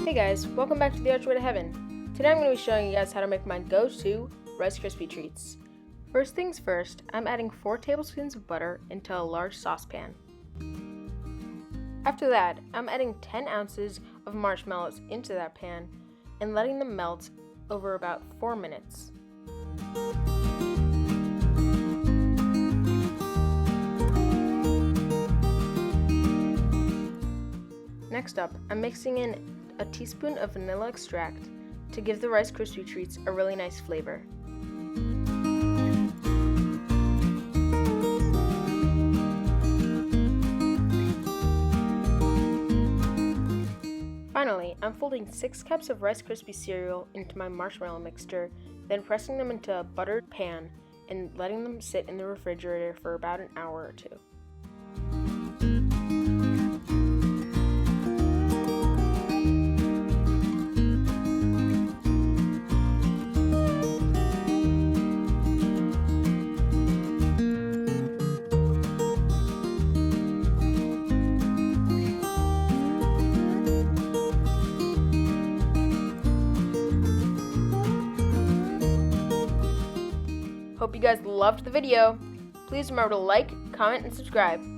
Hey guys, welcome back to the Archway to Heaven. Today I'm going to be showing you guys how to make my go-to Rice Krispie treats. First things first, I'm adding 4 tablespoons of butter into a large saucepan. After that, I'm adding 10 ounces of marshmallows into that pan and letting them melt over about 4 minutes. Next up, I'm mixing in a teaspoon of vanilla extract to give the Rice Krispie treats a really nice flavor. Finally, I'm folding 6 cups of Rice Krispie cereal into my marshmallow mixture, then pressing them into a buttered pan and letting them sit in the refrigerator for about an hour or 2. Hope you guys loved the video. Please remember to like, comment, and subscribe.